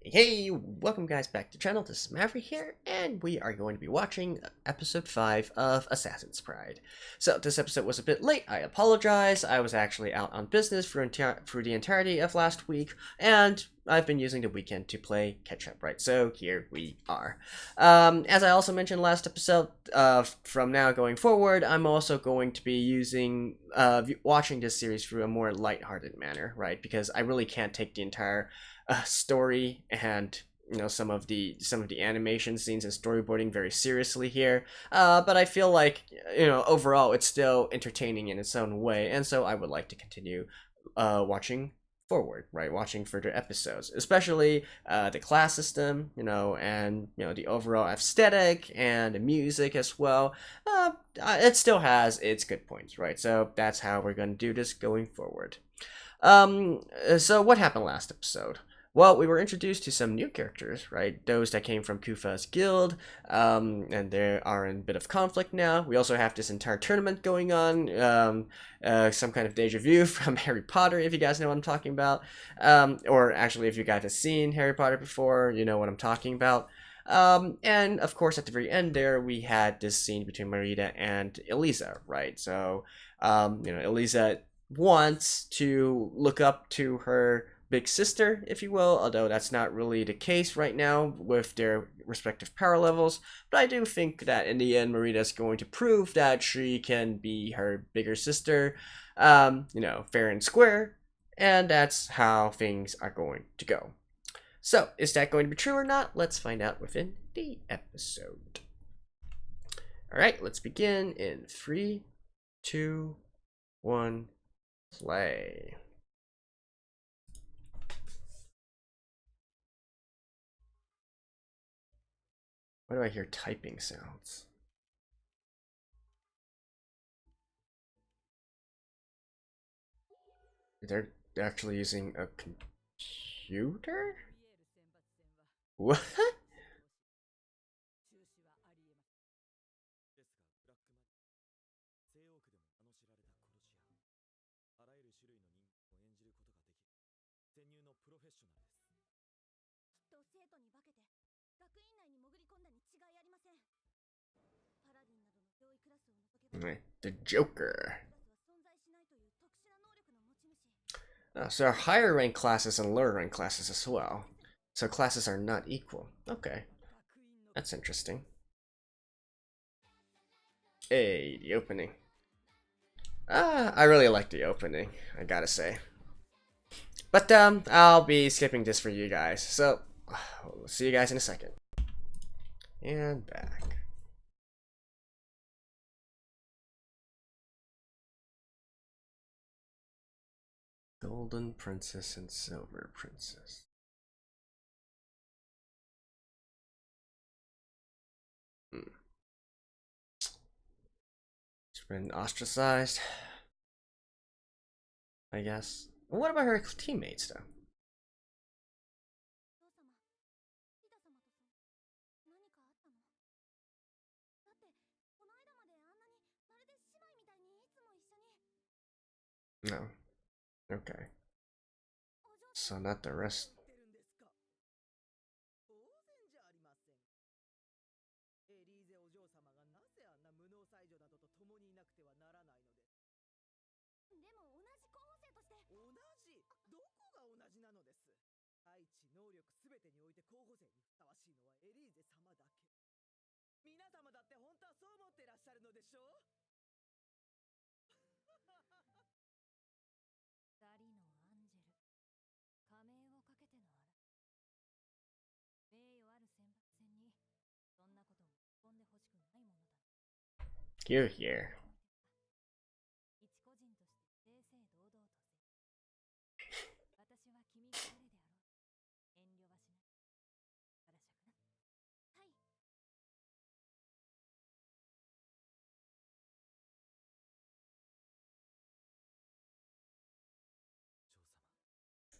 Hey, welcome guys back to the channel. This is Maverick here, and we are going to be watching episode 5 of Assassin's Pride. So this episode was a bit late. I apologize. I was actually out on business for the entirety of last week, and I've been using the weekend to play catch up, right? So here we are. As I also mentioned last episode, from now going forward, I'm also going to be watching this series through a more lighthearted manner, right? Because I really can't take the entire story and some of the animation scenes and storyboarding very seriously here, but I feel like overall it's still entertaining in its own way, and so I would like to continue watching forward, right? Watching further episodes, especially the class system, and the overall aesthetic and the music as well. It still has its good points, right? So that's how we're going to do this going forward. So what happened last episode? Well, we were introduced to some new characters, right? Those that came from Kufa's guild, and they are in a bit of conflict now. We also have this entire tournament going on, some kind of deja vu from Harry Potter, if you guys know what I'm talking about. Or actually, if you guys have seen Harry Potter before, you know what I'm talking about. And of course, at the very end there, we had this scene between Melida and Elisa, right? So, Elisa wants to look up to her big sister, if you will, although that's not really the case right now with their respective power levels. But I do think that in the end, Marida's going to prove that she can be her bigger sister, fair and square, and that's how things are going to go. So, is that going to be true or not? Let's find out within the episode. Alright, let's begin in 3, 2, 1, play. Why do I hear typing sounds? They're actually using a computer? What? The Joker. Oh, so there are higher rank classes and lower rank classes as well. So classes are not equal. Okay. That's interesting. Hey, the opening. I really like the opening, I gotta say. But I'll be skipping this for you guys. So, we'll see you guys in a second. And back. Golden Princess and Silver Princess. She's been ostracized, I guess. What about her teammates, though? No. Okay. So not the rest. You're here.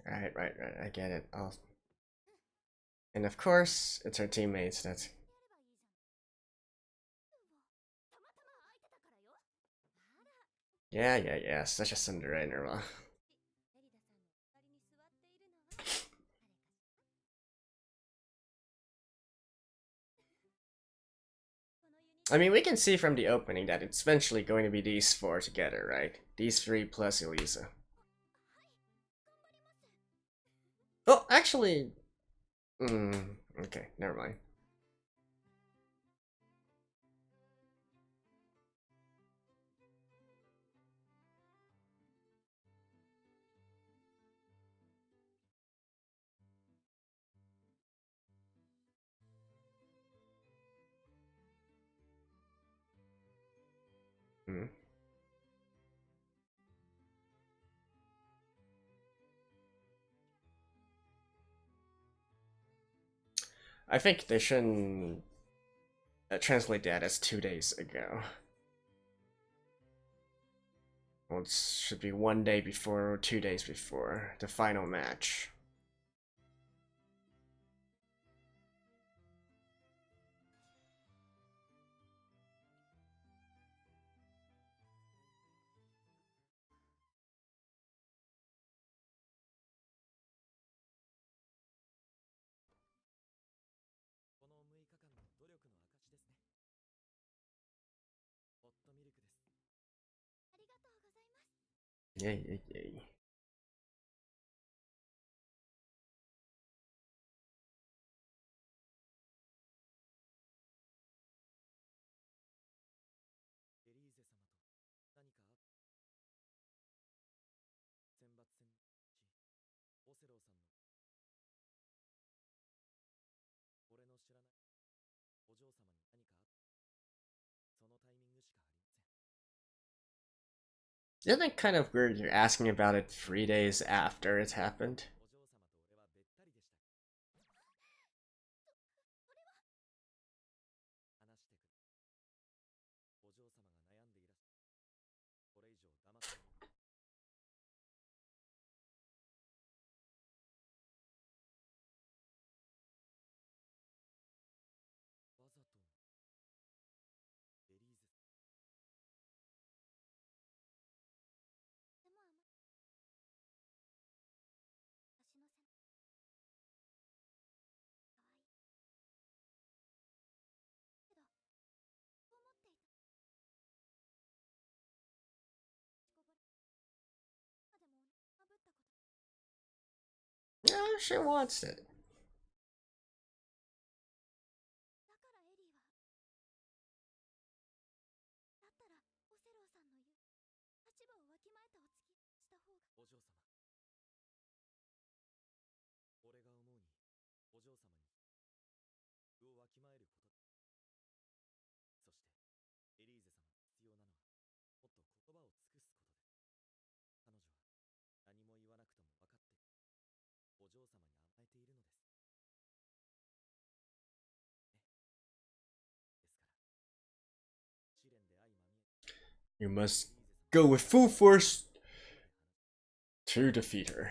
Right, I get it. And of course, it's her teammates. That's. Yeah. Such a Cinderella. I mean, we can see from the opening that it's eventually going to be these four together, right? These three plus Elisa. Oh, actually... okay, never mind. Hmm. I think they shouldn't translate that as 2 days ago. Well, it should be 1 day before or 2 days before the final match. Yay, yay, yay. Isn't it kind of weird you're asking about it 3 days after it's happened? Yeah, she wants it. You must go with full force to defeat her.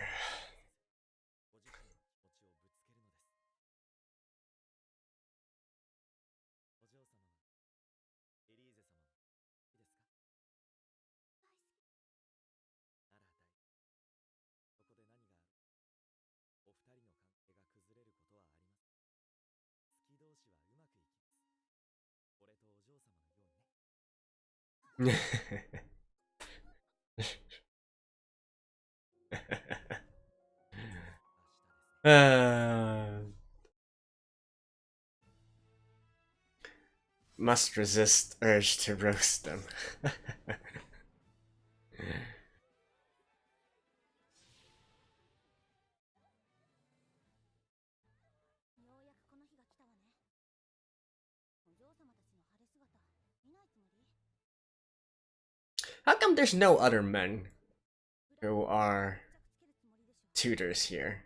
Must resist urge to roast them. How come there's no other men who are tutors here?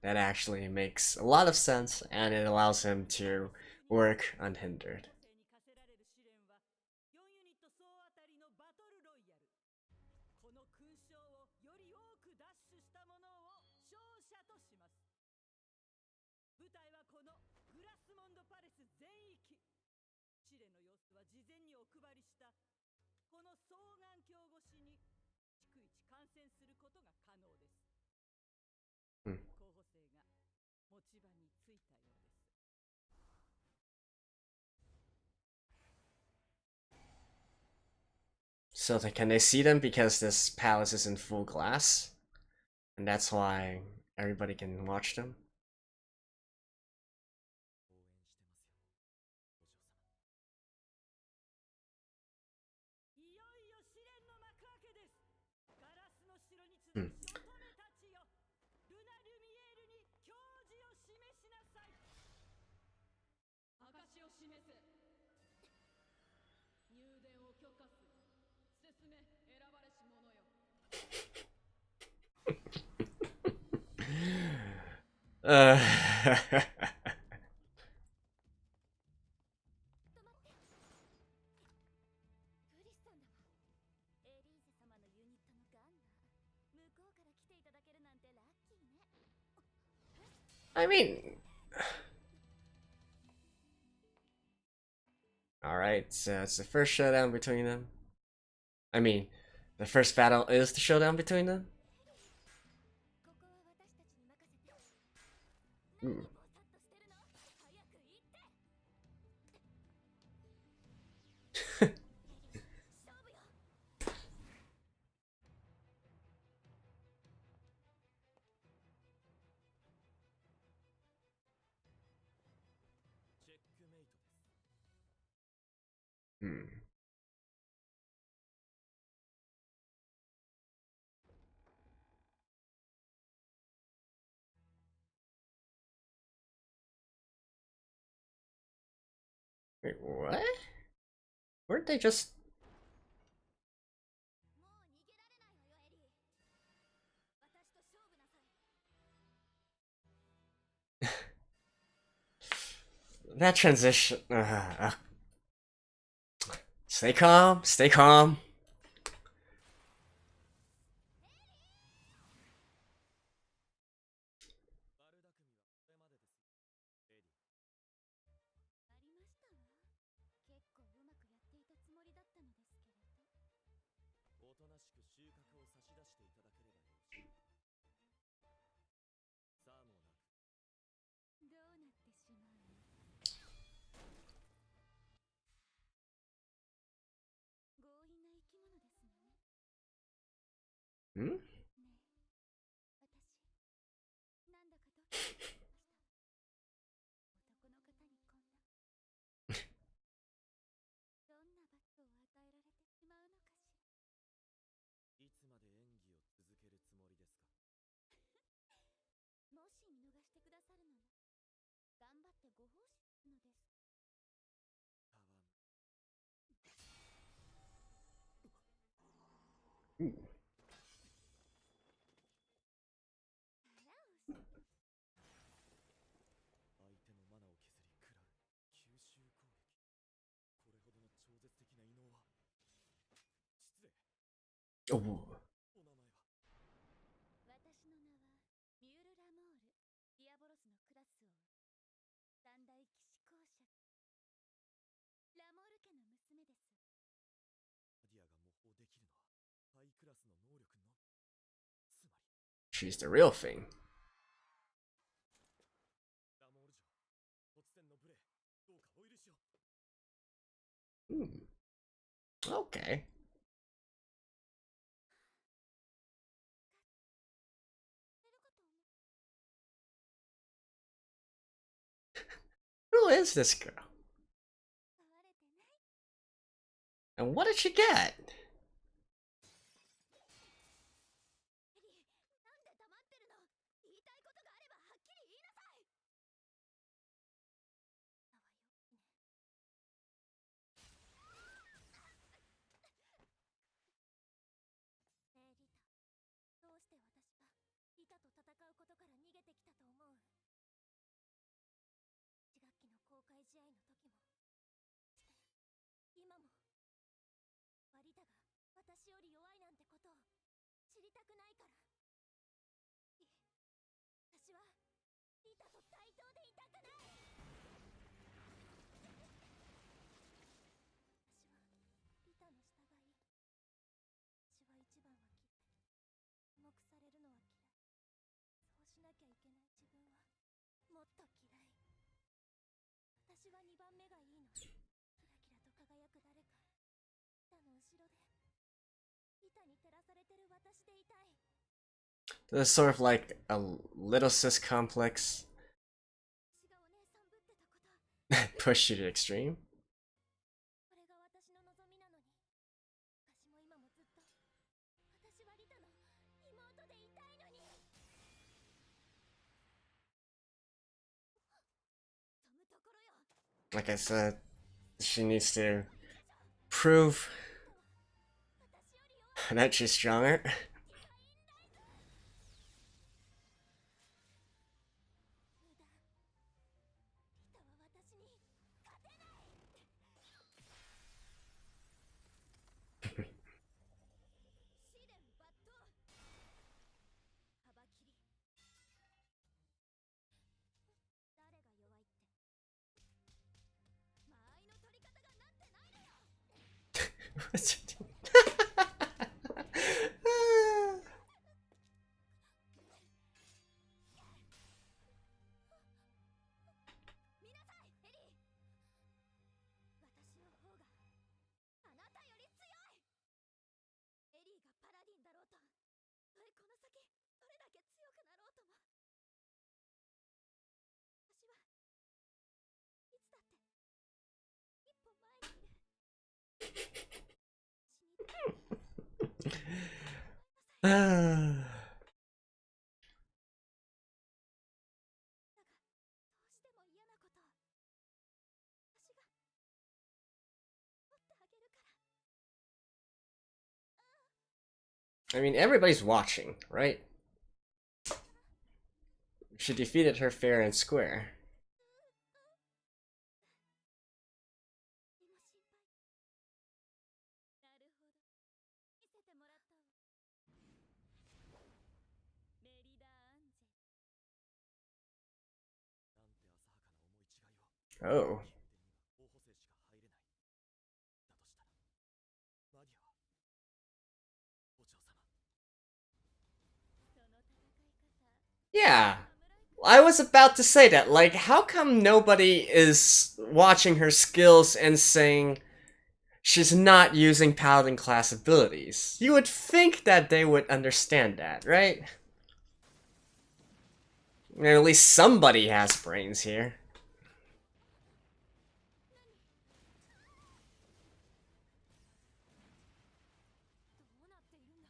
That actually makes a lot of sense, and it allows him to work unhindered. ス全域。試練の様子は事前にお配りしたこの双眼鏡越しに逐一観戦することが可能です。候補生が持ち場に着いたようです。So can they see them because this palace is in full glass? And that's why everybody can watch them? いよいよ試練の幕開けです。ガラスの城に集うショトメたちよ。ルナ・リュミエールに矜持を示しなさい。証を示せ。入殿を許可する。進め、選ばれし者よ。I mean, alright, so it's the first showdown between them. I mean, the first battle is the showdown between them? Ooh. Hmm. Wait, what? Weren't they just... that transition... Stay calm, stay calm. Hmm? Ooh. Oh. 私の名はミュール・ラモール、ディアボロスのクラスを追う三大騎士公爵ラモール家の娘です。ディアが模倣できるのはハイクラスの能力のみ。つまり She's the real thing. ラモール城、突然の無礼、どうかお許しを。Okay. Who is this girl? And what did she get? っと嫌い。私は2番目がいいの。キラキラと輝く誰か。板の後ろで板に照らされてる私でいたい。 There's sort of like a little sis complex 私がお姉さんぶってたこと。 that pushed you to extreme. これが私の望みなのに。昔も今もずっと私はリタの妹でいたいのに。飛ぶところよ。 Like I said, she needs to prove 私より that she's stronger. 大事がいいんだ。無駄。リタは私に勝てない。試練抜刀。幅切り。誰が弱いって。間合いの取り方がなってないのよ。 見なさい、エリー。私の方があなたより強い。エリーがパラディンだろうと、この先どれだけ強くなろうとも、私はいつだって一歩前にいる。死にたい。だがどうしても嫌なことを私が持ってあげるから。 I mean, everybody's watching, right? She defeated her fair and square. でも心配。なるほど、見せてもらったわ。メリダ・アンジェ。なんて浅はかな思い違いを。 Oh. 候補生しか入れない。だとしたらマディアはお嬢様。その戦い方。 Yeah. 侍 I was about to say that. Like, how come nobody is watching her skills and saying she's not using paladin class abilities? You would think that they would understand that, right? Or at least somebody has brains here. どうなっているんだ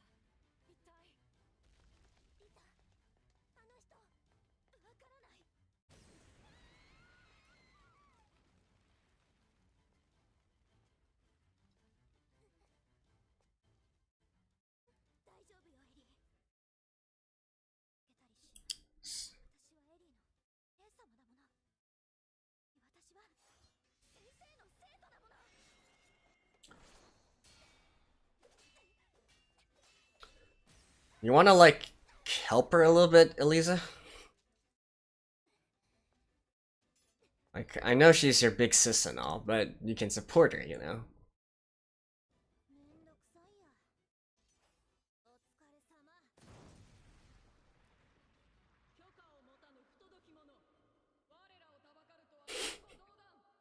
一体。リタ、あの人わからない。大丈夫よ、エリー。負けたりしない。私はエリーの姉様だもの。私は先生の生徒だもの。 You wanna, like, help her a little bit, Eliza? Like, I know she's your big sis and all, but you can support her, you know? めんどくさいや。お疲れ様。許可を持たぬ不届き者。我らをたばかるとは言語道断。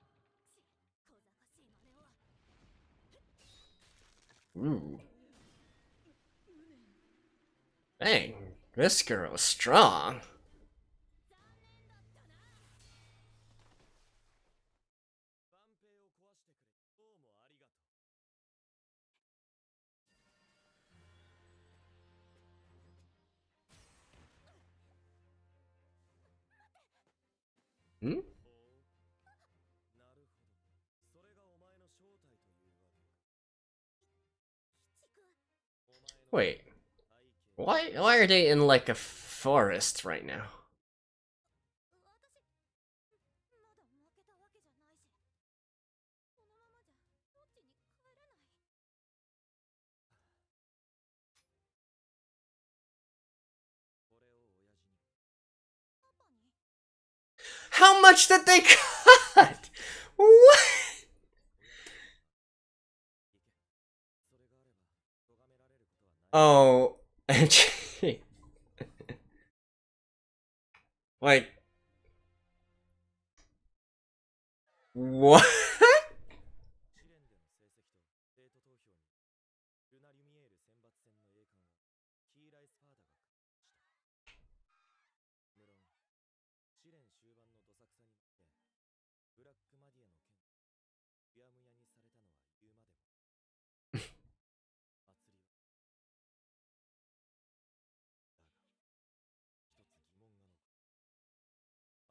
小賢しい真似を。 Ooh. Dang, this girl is strong. 残念だったな。万平を壊してくれ。どうもありがとう。 Hmm? ほう。なるほど。それがお前の正体というわけか。鬼畜。お前の Wait, 背景。 why are they in like a forest right now? 私まだ負けたわけじゃないし、このままじゃロッジに帰れない。これを親父に。パパに。 How much did they cut? What? それがあれば咎められることはない。 Oh, gee. Like, What? 試練での成績と生徒投票にルナ・リュミエール選抜戦の栄冠はキーライス・ファーダが獲得した。無論試練終盤のどさくさになってブラックマディアの剣うやむやにされたのは言うまでも祭りはだが一つ疑問が残る。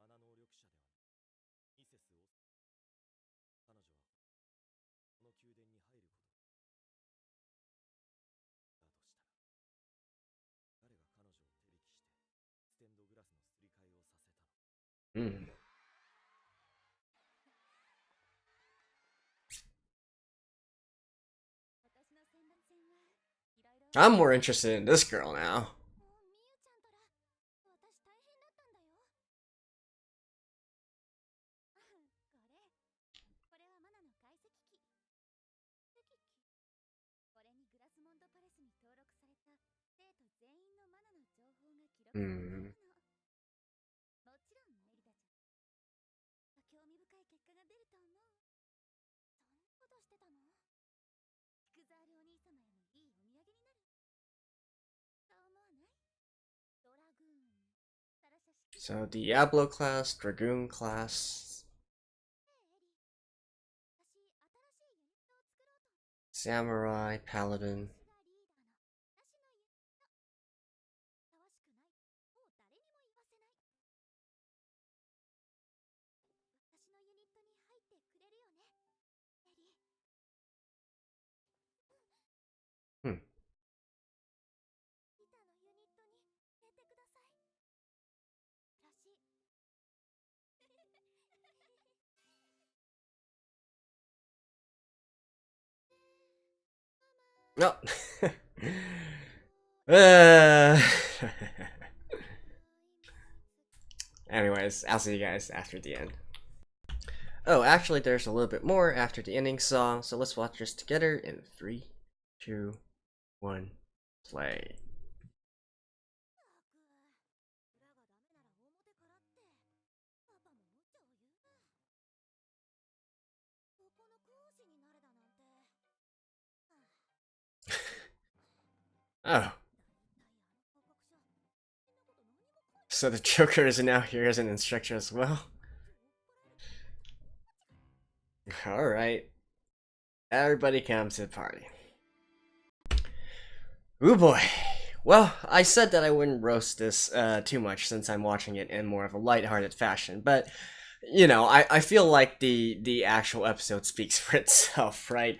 マナ能力者ではないミセス・オス彼女はこの宮殿に入ることがだとしたら誰が彼女を手引きしてステンドグラスのすり替えをさせたのか。 Hmm. I'm more interested in this girl now. みゆちゃんたら私大変だったんだよ。これはマナの解析機。これにグラスモンドパレスに登録された生徒全員のマナの情報が記録されているの。もちろんメリダちゃん。興味深い結果が出ると思う。そんなことしてたの？菊ザールお兄様へのいいお土産になる。そう思わない？ドラグーン、サラシャ式。 So Diablo class, Dragoon class, 私、新しいユニットを作ろうと。 Samurai, Paladin. 私がリーダーの私のユニット。ふさわしくない。もう誰にも言わせない。私のユニットに入ってくれるよね、エリー。Hmm. リタのユニットに入れてください。らしい。No. Uh, Anyways, I'll see you guys after the end. Oh, actually, there's a little bit more after the ending song, so let's watch this together in 3, 2, 1, play. 裏がダメなら表からってパパも無茶を言う。ここの講師になれだなんて。Oh. So the Joker is now here as an instructor as well? Alright. Everybody comes to the party. Ooh boy. Well, I said that I wouldn't roast this too much since I'm watching it in more of a lighthearted fashion, but you know, I feel like the actual episode speaks for itself, right?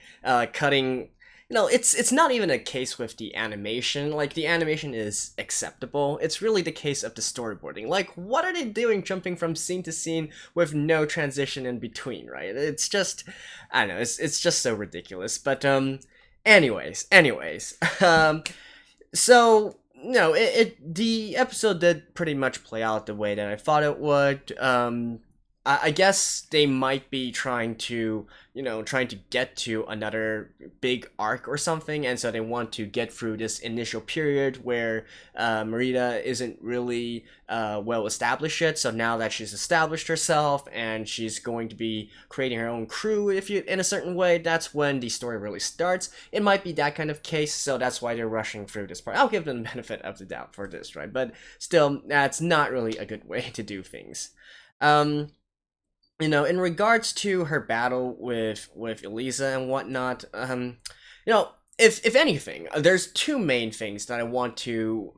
Cutting, you know, it's not even a case with the animation. Like, the animation is acceptable. It's really the case of the storyboarding. Like, what are they doing jumping from scene to scene with no transition in between, right? It's just, I don't know, it's just so ridiculous. But anyways, so no, the episode did pretty much play out the way that I thought it would. I guess they might be trying to get to another big arc or something, and so they want to get through this initial period where Melida isn't really well established yet. So now that she's established herself and she's going to be creating her own crew, in a certain way, that's when the story really starts. It might be that kind of case, so that's why they're rushing through this part. I'll give them the benefit of the doubt for this, right? But still, that's not really a good way to do things. You know, in regards to her battle with Elisa and whatnot, you know, if anything, there's two main things that I want to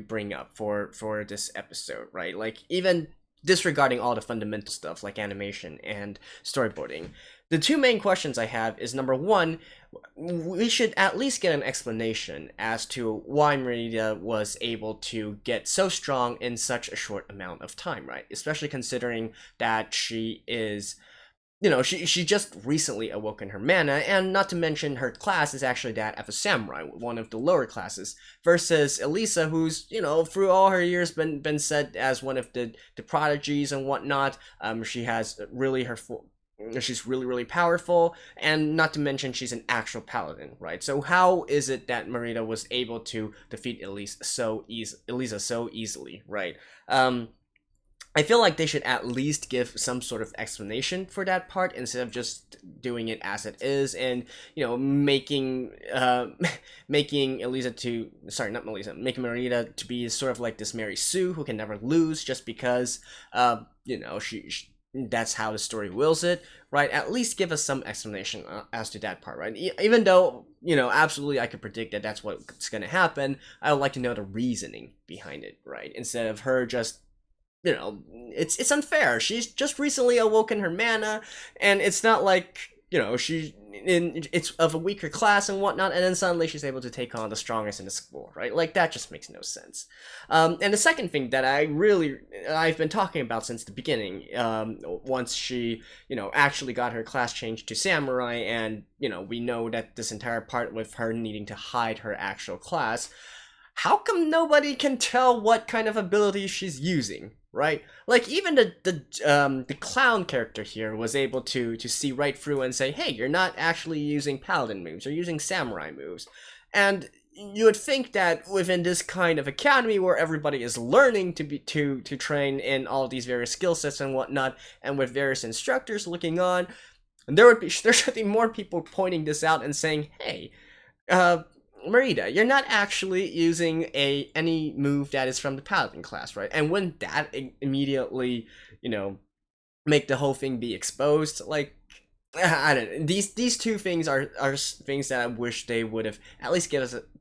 bring up for this episode, right? Like, even disregarding all the fundamental stuff like animation and storyboarding, the two main questions I have is, number one, we should at least get an explanation as to why Melida was able to get so strong in such a short amount of time, right? Especially considering that she is, you know, she just recently awoken her mana, and not to mention her class is actually that of a samurai, one of the lower classes, versus Elisa, who's, you know, through all her years been said as one of the prodigies and whatnot. She has really she's really powerful, and not to mention she's an actual paladin, right? So how is it that Melida was able to defeat Elisa so easily, right? I feel like they should at least give some sort of explanation for that part instead of just doing it as it is, and making making Elisa to sorry not Melissa making Merida to be sort of like this Mary Sue who can never lose just because she that's how the story wills it, right? At least give us some explanation as to that part, right? Even though absolutely I could predict that that's what's gonna happen, I would like to know the reasoning behind it, right? Instead of her just it's unfair. She's just recently awoken her mana, and it's not like it's of a weaker class and whatnot, and then suddenly she's able to take on the strongest in the school, right? Like, that just makes no sense. And the second thing that I've been talking about since the beginning, once she actually got her class changed to samurai, and we know that this entire part with her needing to hide her actual class, how come nobody can tell what kind of ability she's using? Right, like even the clown character here was able to see right through and say, hey, you're not actually using paladin moves, you're using samurai moves. And you would think that within this kind of academy where everybody is learning to train in all these various skill sets and whatnot, and with various instructors looking on, there should be more people pointing this out and saying, hey, Merida, you're not actually using any move that is from the paladin class, right? And wouldn't that immediately, make the whole thing be exposed? Like, I don't know. These two things are things that I wish they would have at least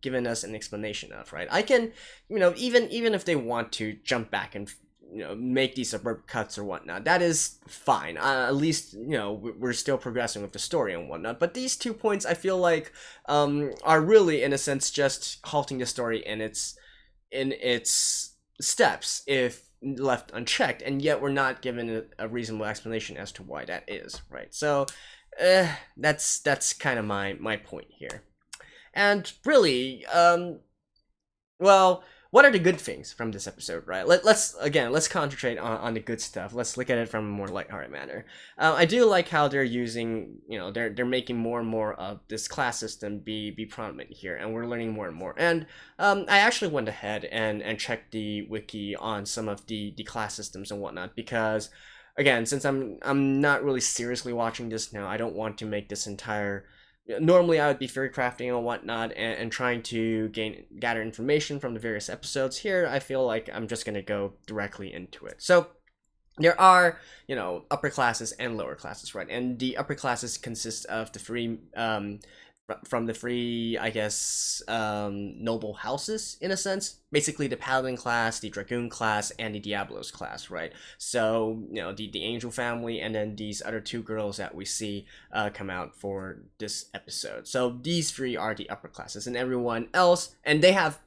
given us an explanation of, right? I can, even if they want to jump back and make these abrupt cuts or whatnot, that is fine. At least we're still progressing with the story and whatnot. But these 2 points, I feel like, are really in a sense just halting the story in its steps if left unchecked, and yet we're not given a reasonable explanation as to why that is, right? So that's kind of my point here. And really, well, what are the good things from this episode, right? Let's concentrate on the good stuff. Let's look at it from a more lighthearted manner. I do like how they're using, they're making more and more of this class system be prominent here, and we're learning more and more. And I actually went ahead and checked the wiki on some of the class systems and whatnot, because again, since I'm not really seriously watching this now, I don't want to make this entire. Normally, I would be theory crafting and whatnot, and trying to gather information from the various episodes. Here, I feel like I'm just gonna go directly into it. So, there are, upper classes and lower classes, right? And the upper classes consist of the three, from the three, I guess, noble houses, in a sense. Basically, the Paladin class, the Dragoon class, and the Diablos class, right? So, the Angel family, and then these other two girls that we see come out for this episode. So, these three are the upper classes, and everyone else, and they have,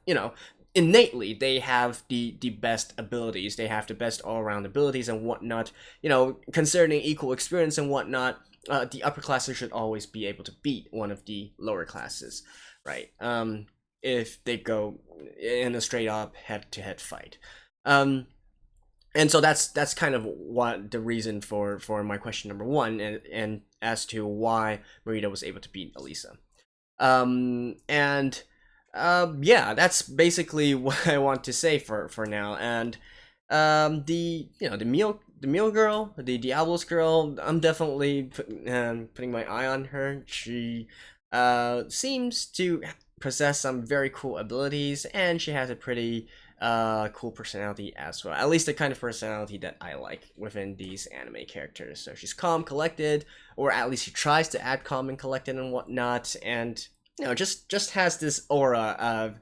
innately, they have the best abilities. They have the best all-around abilities and whatnot. Concerning equal experience and whatnot, the upper classes should always be able to beat one of the lower classes, right? If they go in a straight up head-to-head fight. And so that's kind of what the reason for my question number one, and as to why Merida was able to beat Elisa. Yeah, that's basically what I want to say for now. And the Mio girl, the Diablos girl, I'm definitely putting my eye on her. She seems to possess some very cool abilities, and she has a pretty cool personality as well. At least the kind of personality that I like within these anime characters. So she's calm, collected, or at least she tries to act calm and collected and whatnot, and just has this aura of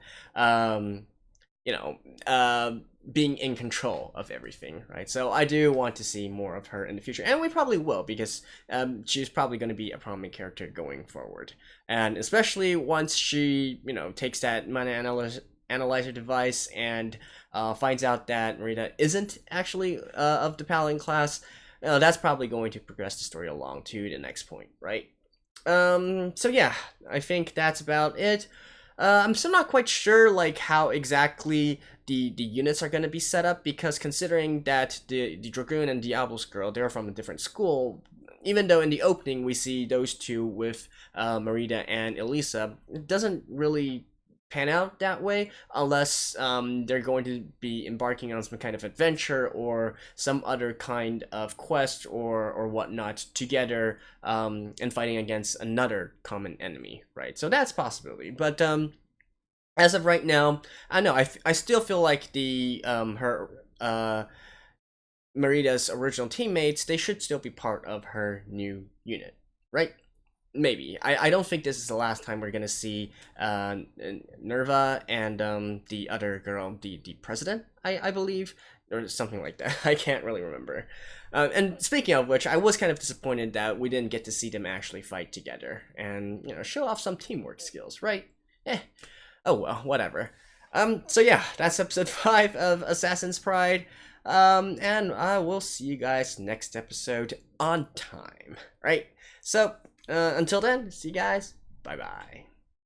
being in control of everything, right? So I do want to see more of her in the future, and we probably will, because she's probably going to be a prominent character going forward, and especially once she takes that mana analyzer device and finds out that Merida isn't actually of the Paladin class. That's probably going to progress the story along to the next point, right? So yeah, I think that's about it. I'm still not quite sure like how exactly the units are going to be set up, because considering that the Dragoon and Diablos girl, they're from a different school, even though in the opening we see those two with Merida and Elisa, it doesn't really pan out that way unless they're going to be embarking on some kind of adventure or some other kind of quest or whatnot together, and fighting against another common enemy, right? So that's a possibility. But as of right now, I know I still feel like the Merida's original teammates, they should still be part of her new unit, right? Maybe. I don't think this is the last time we're gonna see Nerva and the other girl, the president, I believe, or something like that. I can't really remember. And speaking of which, I was kind of disappointed that we didn't get to see them actually fight together and, you know, show off some teamwork skills, right? Oh well, whatever. So yeah, that's episode 5 of Assassin's Pride. And I will see you guys next episode on time, right? So, until then, see you guys. Bye-bye.